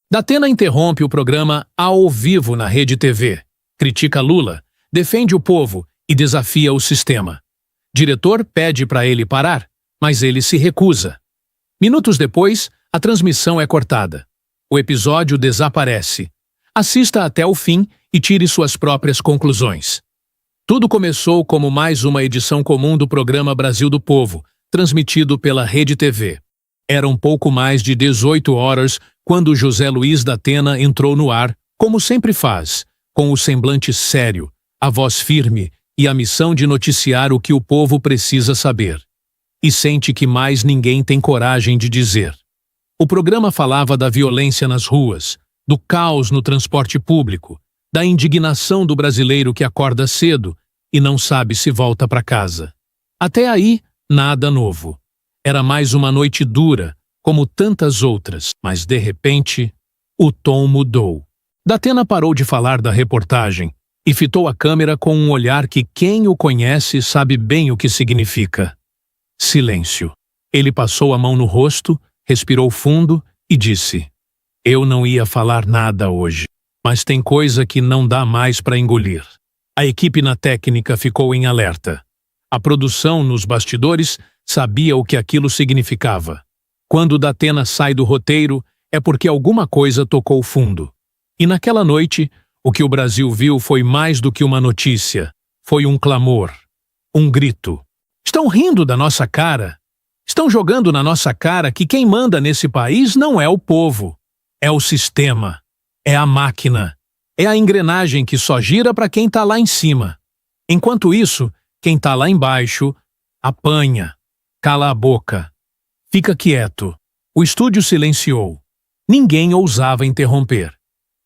Datena interrompe o programa ao vivo na Rede TV, critica Lula, defende o povo e desafia o sistema. Diretor pede para ele parar, mas ele se recusa. Minutos depois, a transmissão é cortada. O episódio desaparece. Assista até o fim e tire suas próprias conclusões. Tudo começou como mais uma edição comum do programa Brasil do Povo, transmitido pela Rede TV. Era um pouco mais de 18 horas quando José Luiz Datena entrou no ar, como sempre faz, com o semblante sério, a voz firme e a missão de noticiar o que o povo precisa saber. E sente que mais ninguém tem coragem de dizer. O programa falava da violência nas ruas, do caos no transporte público, da indignação do brasileiro que acorda cedo e não sabe se volta para casa. Até aí, nada novo. Era mais uma noite dura, como tantas outras, mas de repente, o tom mudou. Datena parou de falar da reportagem e fitou a câmera com um olhar que quem o conhece sabe bem o que significa. Silêncio. Ele passou a mão no rosto, respirou fundo e disse: "Eu não ia falar nada hoje, mas tem coisa que não dá mais para engolir." A equipe na técnica ficou em alerta. A produção nos bastidores sabia o que aquilo significava. Quando Datena sai do roteiro, é porque alguma coisa tocou fundo. E naquela noite, o que o Brasil viu foi mais do que uma notícia. Foi um clamor, um grito. Estão rindo da nossa cara. Estão jogando na nossa cara que quem manda nesse país não é o povo. É o sistema. É a máquina. É a engrenagem que só gira para quem está lá em cima. Enquanto isso, quem está lá embaixo apanha. Cala a boca. Fica quieto. O estúdio silenciou. Ninguém ousava interromper.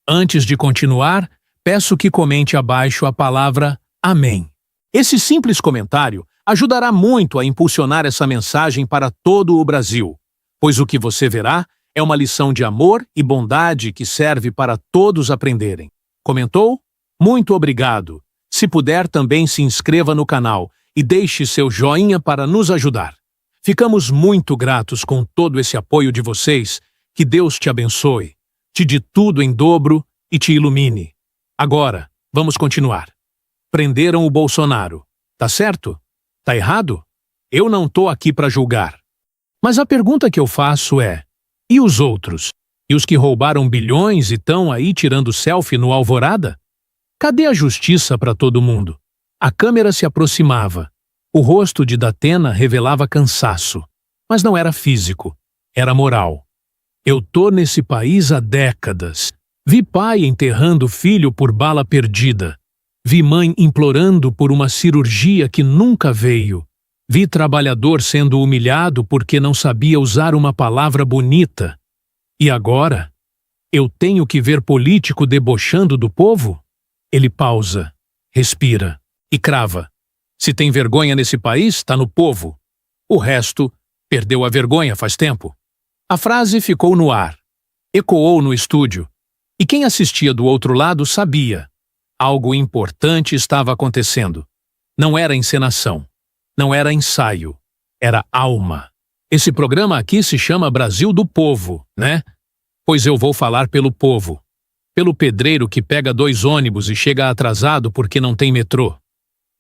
Antes de continuar, peço que comente abaixo a palavra Amém. Esse simples comentário ajudará muito a impulsionar essa mensagem para todo o Brasil, pois o que você verá é uma lição de amor e bondade que serve para todos aprenderem. Comentou? Muito obrigado. Se puder, também se inscreva no canal e deixe seu joinha para nos ajudar. Ficamos muito gratos com todo esse apoio de vocês. Que Deus te abençoe, te dê tudo em dobro e te ilumine. Agora, vamos continuar. Prenderam o Bolsonaro. Tá certo? Tá errado? Eu não tô aqui para julgar. Mas a pergunta que eu faço é: e os outros? E os que roubaram bilhões e estão aí tirando selfie no Alvorada? Cadê a justiça para todo mundo? A câmera se aproximava. O rosto de Datena revelava cansaço, mas não era físico, era moral. Eu tô nesse país há décadas. Vi pai enterrando filho por bala perdida. Vi mãe implorando por uma cirurgia que nunca veio. Vi trabalhador sendo humilhado porque não sabia usar uma palavra bonita. E agora? Eu tenho que ver político debochando do povo? Ele pausa, respira e crava. Se tem vergonha nesse país, tá no povo. O resto perdeu a vergonha faz tempo. A frase ficou no ar. Ecoou no estúdio. E quem assistia do outro lado sabia. Algo importante estava acontecendo. Não era encenação. Não era ensaio. Era alma. Esse programa aqui se chama Brasil do Povo, né? Pois eu vou falar pelo povo. Pelo pedreiro que pega 2 ônibus e chega atrasado porque não tem metrô.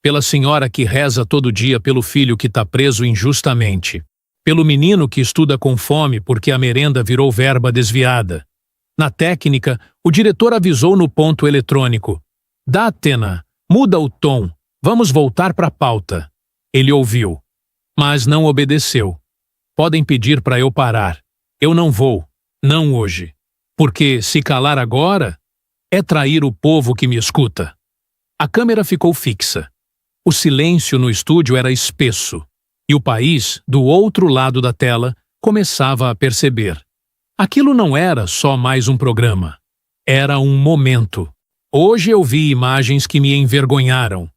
Pela senhora que reza todo dia pelo filho que está preso injustamente. Pelo menino que estuda com fome porque a merenda virou verba desviada. Na técnica, o diretor avisou no ponto eletrônico: Datena, muda o tom, vamos voltar para a pauta. Ele ouviu, mas não obedeceu. Podem pedir para eu parar. Eu não vou, não hoje. Porque se calar agora, é trair o povo que me escuta. A câmera ficou fixa. O silêncio no estúdio era espesso, e o país, do outro lado da tela, começava a perceber. Aquilo não era só mais um programa. Era um momento. Hoje eu vi imagens que me envergonharam.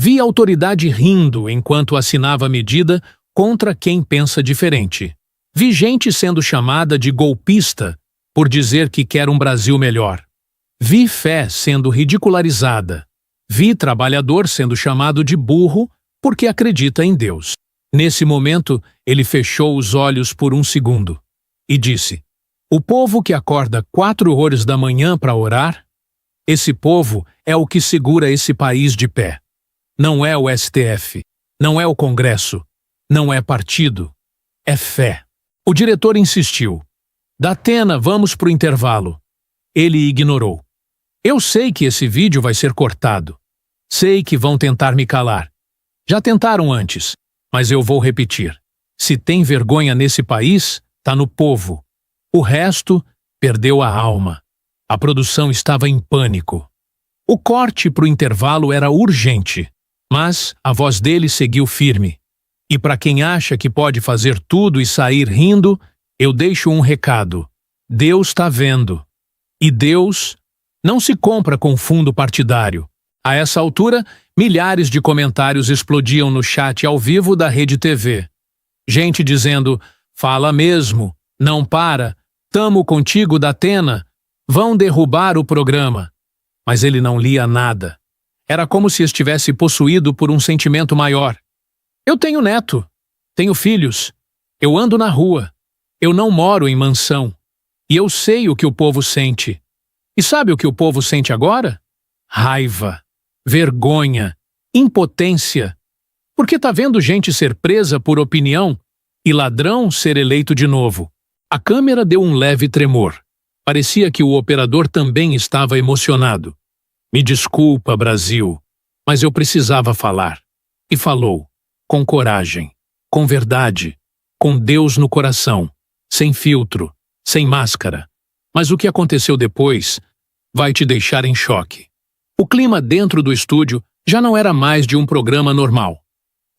Vi a autoridade rindo enquanto assinava a medida contra quem pensa diferente. Vi gente sendo chamada de golpista por dizer que quer um Brasil melhor. Vi fé sendo ridicularizada. Vi trabalhador sendo chamado de burro porque acredita em Deus. Nesse momento, ele fechou os olhos por um segundo e disse: O povo que acorda 4 horas da manhã para orar, esse povo é o que segura esse país de pé. Não é o STF, não é o Congresso, não é partido, é fé. O diretor insistiu. Datena, vamos pro intervalo. Ele ignorou. Eu sei que esse vídeo vai ser cortado. Sei que vão tentar me calar. Já tentaram antes, mas eu vou repetir. Se tem vergonha nesse país, tá no povo. O resto perdeu a alma. A produção estava em pânico. O corte pro intervalo era urgente, mas a voz dele seguiu firme. E para quem acha que pode fazer tudo e sair rindo, eu deixo um recado. Deus está vendo. E Deus não se compra com fundo partidário. A essa altura, milhares de comentários explodiam no chat ao vivo da Rede TV. Gente dizendo, fala mesmo, não para, tamo contigo, Datena, vão derrubar o programa. Mas ele não lia nada. Era como se estivesse possuído por um sentimento maior. Eu tenho neto, tenho filhos, eu ando na rua, eu não moro em mansão, e eu sei o que o povo sente. E sabe o que o povo sente agora? Raiva, vergonha, impotência. Porque tá vendo gente ser presa por opinião e ladrão ser eleito de novo. A câmera deu um leve tremor. Parecia que o operador também estava emocionado. Me desculpa, Brasil, mas eu precisava falar. E falou. Com coragem, com verdade, com Deus no coração, sem filtro, sem máscara. Mas o que aconteceu depois vai te deixar em choque. O clima dentro do estúdio já não era mais de um programa normal.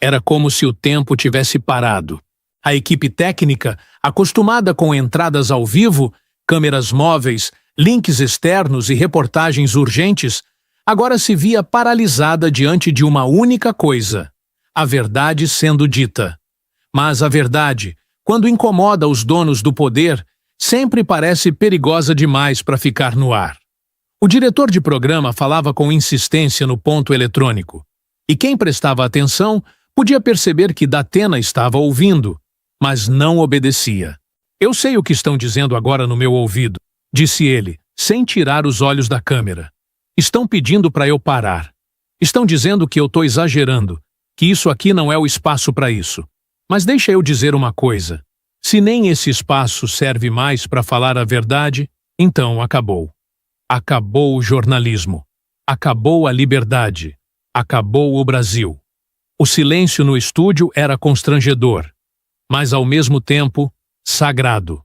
Era como se o tempo tivesse parado. A equipe técnica, acostumada com entradas ao vivo, câmeras móveis, links externos e reportagens urgentes, agora se via paralisada diante de uma única coisa. A verdade sendo dita. Mas a verdade, quando incomoda os donos do poder, sempre parece perigosa demais para ficar no ar. O diretor de programa falava com insistência no ponto eletrônico, e quem prestava atenção podia perceber que Datena estava ouvindo, mas não obedecia. Eu sei o que estão dizendo agora no meu ouvido, disse ele, sem tirar os olhos da câmera. Estão pedindo para eu parar. Estão dizendo que eu estou exagerando, que isso aqui não é o espaço para isso. Mas deixa eu dizer uma coisa. Se nem esse espaço serve mais para falar a verdade, então acabou. Acabou o jornalismo. Acabou a liberdade. Acabou o Brasil. O silêncio no estúdio era constrangedor, mas ao mesmo tempo, sagrado.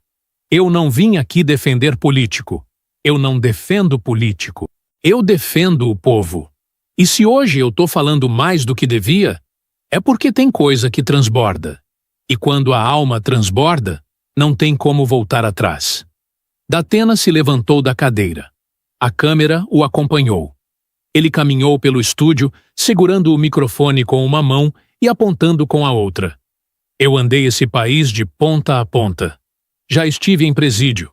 Eu não vim aqui defender político. Eu não defendo político. Eu defendo o povo. E se hoje eu estou falando mais do que devia, é porque tem coisa que transborda. E quando a alma transborda, não tem como voltar atrás. Datena se levantou da cadeira. A câmera o acompanhou. Ele caminhou pelo estúdio, segurando o microfone com uma mão e apontando com a outra. Eu andei esse país de ponta a ponta. Já estive em presídio.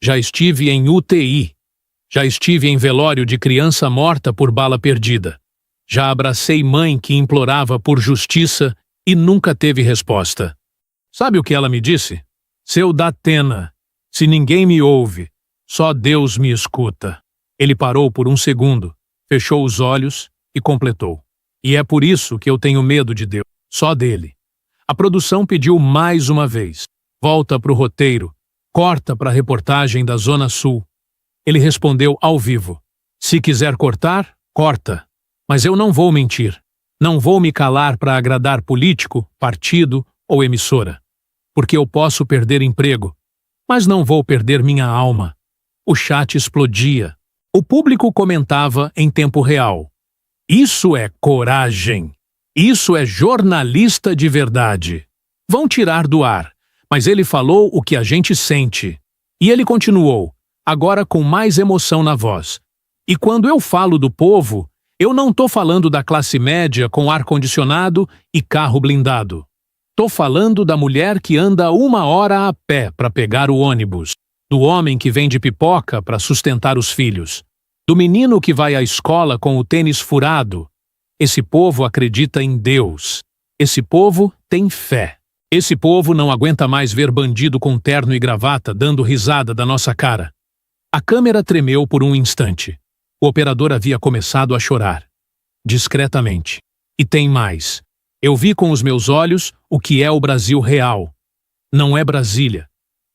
Já estive em UTI. Já estive em velório de criança morta por bala perdida. Já abracei mãe que implorava por justiça e nunca teve resposta. Sabe o que ela me disse? Seu Datena, se ninguém me ouve, só Deus me escuta. Ele parou por um segundo, fechou os olhos e completou. E é por isso que eu tenho medo de Deus, só dele. A produção pediu mais uma vez. Volta para o roteiro, corta para a reportagem da Zona Sul. Ele respondeu ao vivo. Se quiser cortar, corta. Mas eu não vou mentir. Não vou me calar para agradar político, partido ou emissora. Porque eu posso perder emprego, mas não vou perder minha alma. O chat explodia. O público comentava em tempo real. Isso é coragem. Isso é jornalista de verdade. Vão tirar do ar, mas ele falou o que a gente sente. E ele continuou, agora com mais emoção na voz. E quando eu falo do povo, eu não tô falando da classe média com ar-condicionado e carro blindado. Tô falando da mulher que anda 1 hora a pé para pegar o ônibus, do homem que vende pipoca para sustentar os filhos, do menino que vai à escola com o tênis furado. Esse povo acredita em Deus. Esse povo tem fé. Esse povo não aguenta mais ver bandido com terno e gravata dando risada da nossa cara. A câmera tremeu por um instante. O operador havia começado a chorar. Discretamente. E tem mais. Eu vi com os meus olhos o que é o Brasil real. Não é Brasília.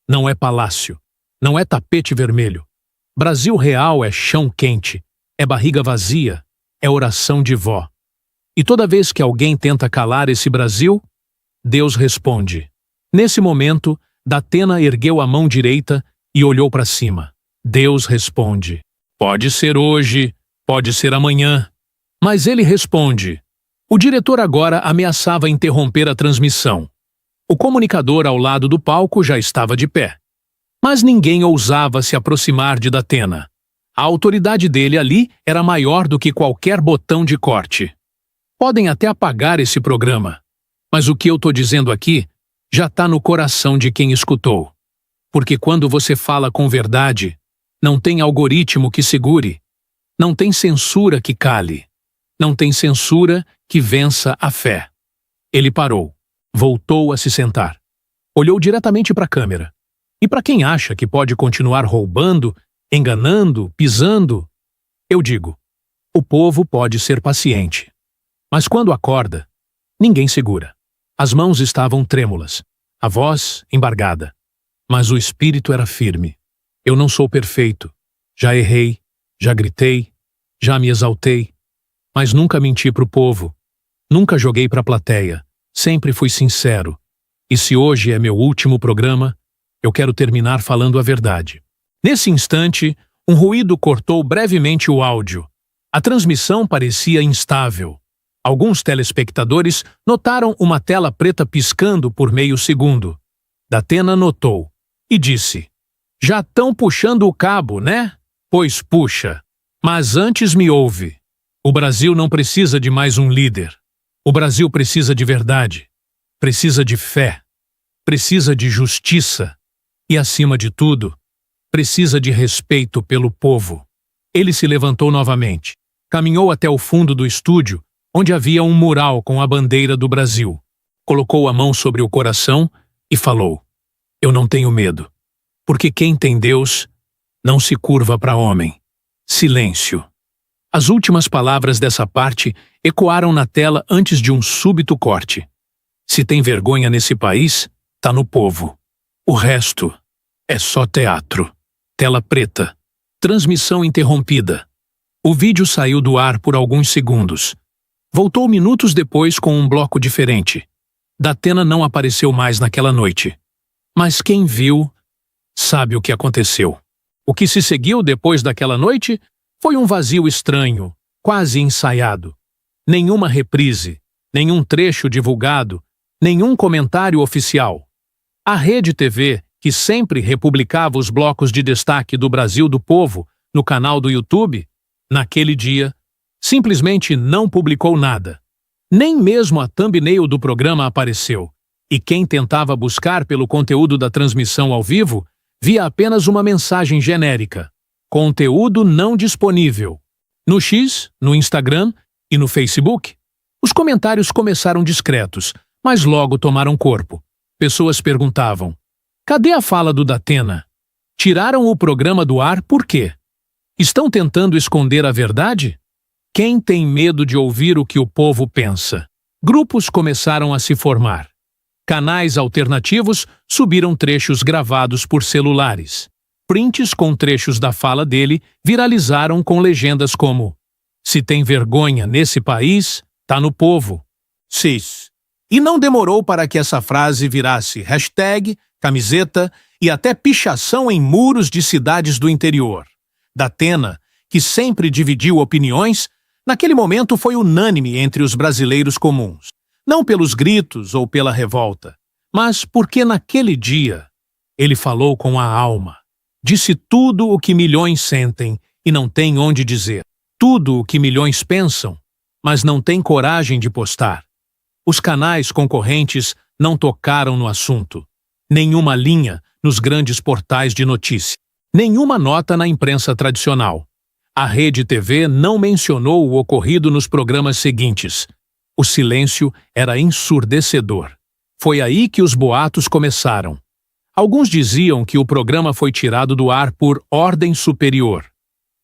Não é palácio. Não é tapete vermelho. Brasil real é chão quente. É barriga vazia. É oração de vó. E toda vez que alguém tenta calar esse Brasil, Deus responde. Nesse momento, Datena ergueu a mão direita e olhou para cima. Deus responde. Pode ser hoje, pode ser amanhã. Mas ele responde. O diretor agora ameaçava interromper a transmissão. O comunicador ao lado do palco já estava de pé. Mas ninguém ousava se aproximar de Datena. A autoridade dele ali era maior do que qualquer botão de corte. Podem até apagar esse programa. Mas o que eu estou dizendo aqui já está no coração de quem escutou. Porque quando você fala com verdade, não tem algoritmo que segure. Não tem censura que cale. Não tem censura que vença a fé. Ele parou. Voltou a se sentar. Olhou diretamente para a câmera. E para quem acha que pode continuar roubando, enganando, pisando, eu digo, o povo pode ser paciente. Mas quando acorda, ninguém segura. As mãos estavam trêmulas, a voz embargada. Mas o espírito era firme. Eu não sou perfeito. Já errei, já gritei, já me exaltei. Mas nunca menti para o povo. Nunca joguei para a plateia. Sempre fui sincero. E se hoje é meu último programa, eu quero terminar falando a verdade. Nesse instante, um ruído cortou brevemente o áudio. A transmissão parecia instável. Alguns telespectadores notaram uma tela preta piscando por meio segundo. Datena notou e disse: já estão puxando o cabo, né? Pois puxa. Mas antes me ouve. O Brasil não precisa de mais um líder. O Brasil precisa de verdade. Precisa de fé. Precisa de justiça. E, acima de tudo, precisa de respeito pelo povo. Ele se levantou novamente. Caminhou até o fundo do estúdio, onde havia um mural com a bandeira do Brasil. Colocou a mão sobre o coração e falou: eu não tenho medo. Porque quem tem Deus não se curva para homem. Silêncio. As últimas palavras dessa parte ecoaram na tela antes de um súbito corte. Se tem vergonha nesse país, tá no povo. O resto é só teatro. Tela preta. Transmissão interrompida. O vídeo saiu do ar por alguns segundos. Voltou minutos depois com um bloco diferente. Datena não apareceu mais naquela noite. Mas quem viu sabe o que aconteceu. O que se seguiu depois daquela noite foi um vazio estranho, quase ensaiado. Nenhuma reprise, nenhum trecho divulgado, nenhum comentário oficial. A Rede TV, que sempre republicava os blocos de destaque do Brasil do Povo no canal do YouTube, naquele dia, simplesmente não publicou nada. Nem mesmo a thumbnail do programa apareceu, e quem tentava buscar pelo conteúdo da transmissão ao vivo via apenas uma mensagem genérica: conteúdo não disponível. No X, no Instagram e no Facebook, os comentários começaram discretos, mas logo tomaram corpo. Pessoas perguntavam: cadê a fala do Datena? Tiraram o programa do ar por quê? Estão tentando esconder a verdade? Quem tem medo de ouvir o que o povo pensa? Grupos começaram a se formar. Canais alternativos subiram trechos gravados por celulares. Prints com trechos da fala dele viralizaram com legendas como: se tem vergonha nesse país, tá no povo. Cis. E não demorou para que essa frase virasse hashtag, camiseta e até pichação em muros de cidades do interior. Datena, que sempre dividiu opiniões, naquele momento foi unânime entre os brasileiros comuns. Não pelos gritos ou pela revolta, mas porque naquele dia ele falou com a alma. Disse tudo o que milhões sentem e não têm onde dizer. Tudo o que milhões pensam, mas não têm coragem de postar. Os canais concorrentes não tocaram no assunto. Nenhuma linha nos grandes portais de notícia. Nenhuma nota na imprensa tradicional. A Rede TV não mencionou o ocorrido nos programas seguintes. O silêncio era ensurdecedor. Foi aí que os boatos começaram. Alguns diziam que o programa foi tirado do ar por ordem superior.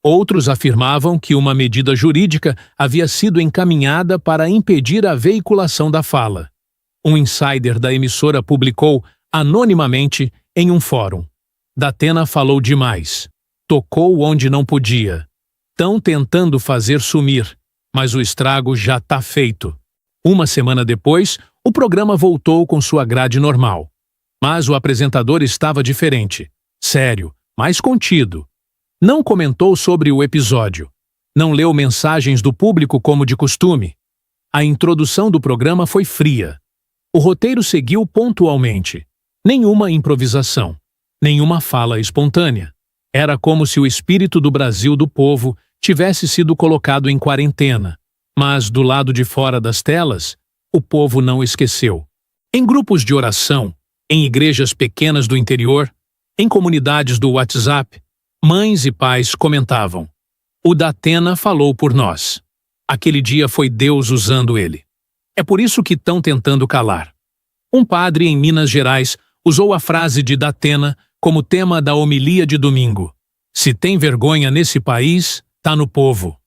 Outros afirmavam que uma medida jurídica havia sido encaminhada para impedir a veiculação da fala. Um insider da emissora publicou, anonimamente, em um fórum: Datena falou demais. Tocou onde não podia. Tão tentando fazer sumir, mas o estrago já tá feito. Uma semana depois, o programa voltou com sua grade normal. Mas o apresentador estava diferente. Sério, mais contido. Não comentou sobre o episódio. Não leu mensagens do público como de costume. A introdução do programa foi fria. O roteiro seguiu pontualmente. Nenhuma improvisação. Nenhuma fala espontânea. Era como se o espírito do Brasil do povo tivesse sido colocado em quarentena. Mas, do lado de fora das telas, o povo não esqueceu. Em grupos de oração, em igrejas pequenas do interior, em comunidades do WhatsApp, mães e pais comentavam: o Datena falou por nós. Aquele dia foi Deus usando ele. É por isso que estão tentando calar. Um padre em Minas Gerais usou a frase de Datena como tema da homilia de domingo. Se tem vergonha nesse país, tá no povo.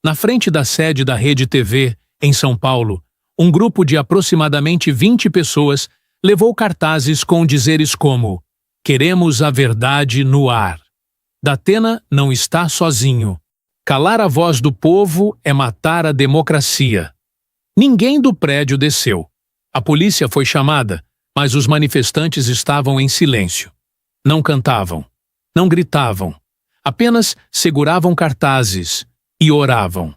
Na frente da sede da Rede TV, em São Paulo, um grupo de aproximadamente 20 pessoas levou cartazes com dizeres como: queremos a verdade no ar. Datena não está sozinho. Calar a voz do povo é matar a democracia. Ninguém do prédio desceu. A polícia foi chamada, mas os manifestantes estavam em silêncio. Não cantavam, não gritavam, apenas seguravam cartazes e oravam.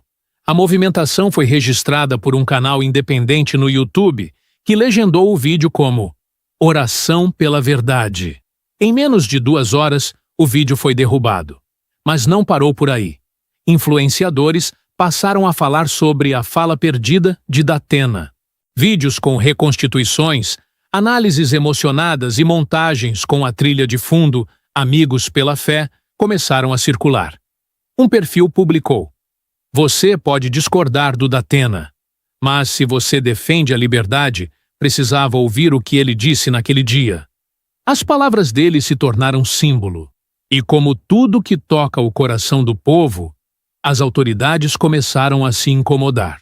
A movimentação foi registrada por um canal independente no YouTube, que legendou o vídeo como Oração pela Verdade. Em menos de 2 horas, o vídeo foi derrubado. Mas não parou por aí. Influenciadores passaram a falar sobre a fala perdida de Datena. Vídeos com reconstituições, análises emocionadas e montagens com a trilha de fundo Amigos pela Fé começaram a circular. Um perfil publicou: você pode discordar do Datena, mas se você defende a liberdade, precisava ouvir o que ele disse naquele dia. As palavras dele se tornaram símbolo. E como tudo que toca o coração do povo, as autoridades começaram a se incomodar.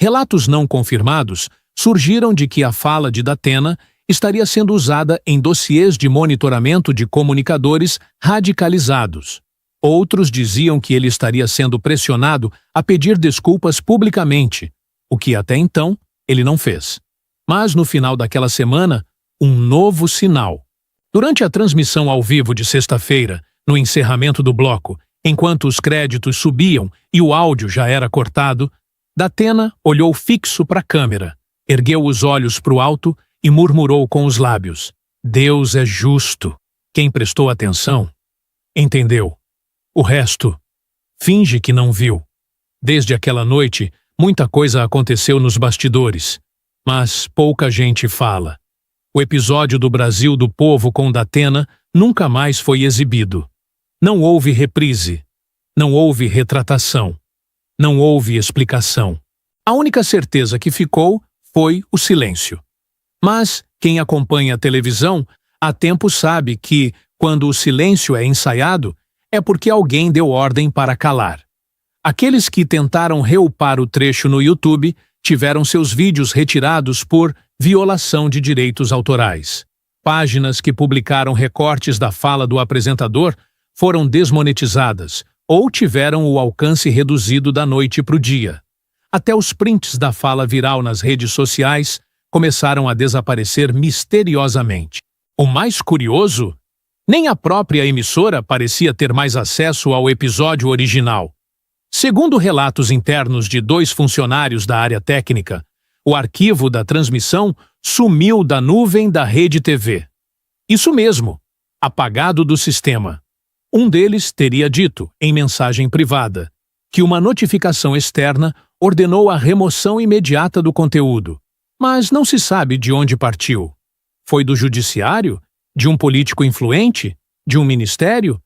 Relatos não confirmados surgiram de que a fala de Datena estaria sendo usada em dossiês de monitoramento de comunicadores radicalizados. Outros diziam que ele estaria sendo pressionado a pedir desculpas publicamente, o que até então ele não fez. Mas no final daquela semana, um novo sinal. Durante a transmissão ao vivo de sexta-feira, no encerramento do bloco, enquanto os créditos subiam e o áudio já era cortado, Datena olhou fixo para a câmera, ergueu os olhos para o alto e murmurou com os lábios: Deus é justo. Quem prestou atenção entendeu. O resto finge que não viu. Desde aquela noite, muita coisa aconteceu nos bastidores, mas pouca gente fala. O episódio do Brasil do povo com Datena nunca mais foi exibido. Não houve reprise. Não houve retratação. Não houve explicação. A única certeza que ficou foi o silêncio. Mas quem acompanha a televisão há tempo sabe que, quando o silêncio é ensaiado, é porque alguém deu ordem para calar. Aqueles que tentaram reupar o trecho no YouTube tiveram seus vídeos retirados por violação de direitos autorais. Páginas que publicaram recortes da fala do apresentador foram desmonetizadas ou tiveram o alcance reduzido da noite para o dia. Até os prints da fala viral nas redes sociais começaram a desaparecer misteriosamente. O mais curioso, nem a própria emissora parecia ter mais acesso ao episódio original. Segundo relatos internos de 2 funcionários da área técnica, o arquivo da transmissão sumiu da nuvem da Rede TV. Isso mesmo, apagado do sistema. Um deles teria dito, em mensagem privada, que uma notificação externa ordenou a remoção imediata do conteúdo, mas não se sabe de onde partiu. Foi do judiciário? De um político influente? De um ministério?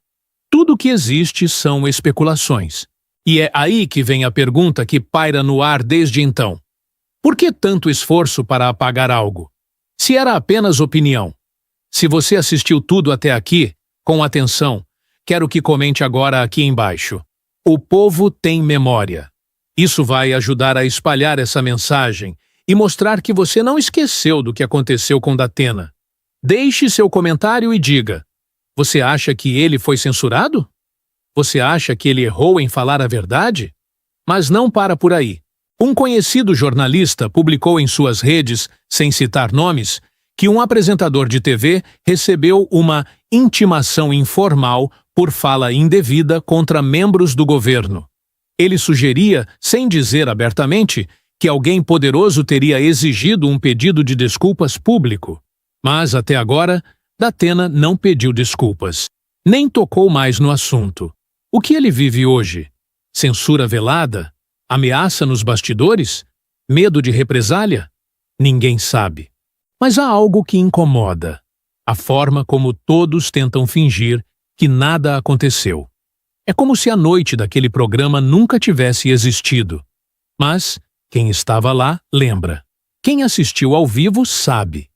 Tudo o que existe são especulações. E é aí que vem a pergunta que paira no ar desde então. Por que tanto esforço para apagar algo? Se era apenas opinião. Se você assistiu tudo até aqui, com atenção, quero que comente agora aqui embaixo. O povo tem memória. Isso vai ajudar a espalhar essa mensagem e mostrar que você não esqueceu do que aconteceu com Datena. Deixe seu comentário e diga: você acha que ele foi censurado? Você acha que ele errou em falar a verdade? Mas não para por aí. Um conhecido jornalista publicou em suas redes, sem citar nomes, que um apresentador de TV recebeu uma intimação informal por fala indevida contra membros do governo. Ele sugeria, sem dizer abertamente, que alguém poderoso teria exigido um pedido de desculpas público. Mas, até agora, Datena não pediu desculpas. Nem tocou mais no assunto. O que ele vive hoje? Censura velada? Ameaça nos bastidores? Medo de represália? Ninguém sabe. Mas há algo que incomoda: a forma como todos tentam fingir que nada aconteceu. É como se a noite daquele programa nunca tivesse existido. Mas quem estava lá lembra. Quem assistiu ao vivo sabe.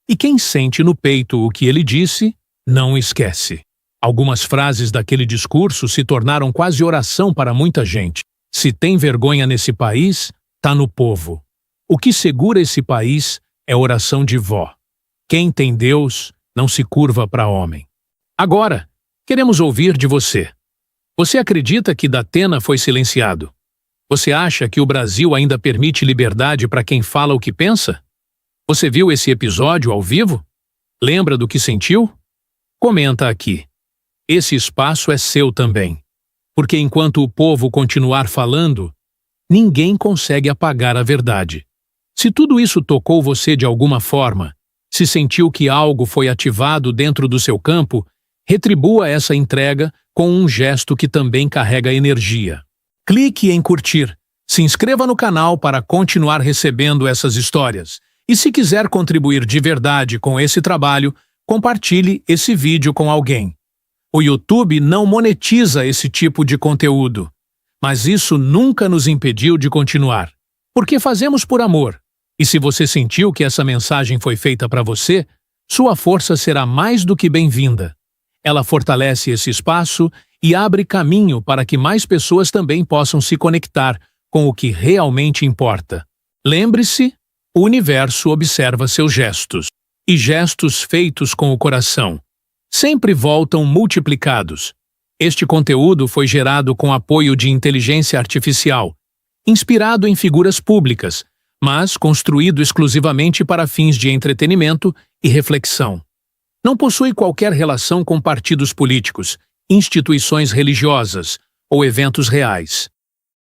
E quem sente no peito o que ele disse, não esquece. Algumas frases daquele discurso se tornaram quase oração para muita gente. Se tem vergonha nesse país, tá no povo. O que segura esse país é oração de vó. Quem tem Deus não se curva para homem. Agora, queremos ouvir de você. Você acredita que Datena foi silenciado? Você acha que o Brasil ainda permite liberdade para quem fala o que pensa? Você viu esse episódio ao vivo? Lembra do que sentiu? Comenta aqui. Esse espaço é seu também. Porque enquanto o povo continuar falando, ninguém consegue apagar a verdade. Se tudo isso tocou você de alguma forma, se sentiu que algo foi ativado dentro do seu campo, retribua essa entrega com um gesto que também carrega energia. Clique em curtir, se inscreva no canal para continuar recebendo essas histórias. E se quiser contribuir de verdade com esse trabalho, compartilhe esse vídeo com alguém. O YouTube não monetiza esse tipo de conteúdo, mas isso nunca nos impediu de continuar. Porque fazemos por amor. E se você sentiu que essa mensagem foi feita para você, sua força será mais do que bem-vinda. Ela fortalece esse espaço e abre caminho para que mais pessoas também possam se conectar com o que realmente importa. Lembre-se, o universo observa seus gestos. E gestos feitos com o coração sempre voltam multiplicados. Este conteúdo foi gerado com apoio de inteligência artificial, inspirado em figuras públicas, mas construído exclusivamente para fins de entretenimento e reflexão. Não possui qualquer relação com partidos políticos, instituições religiosas ou eventos reais.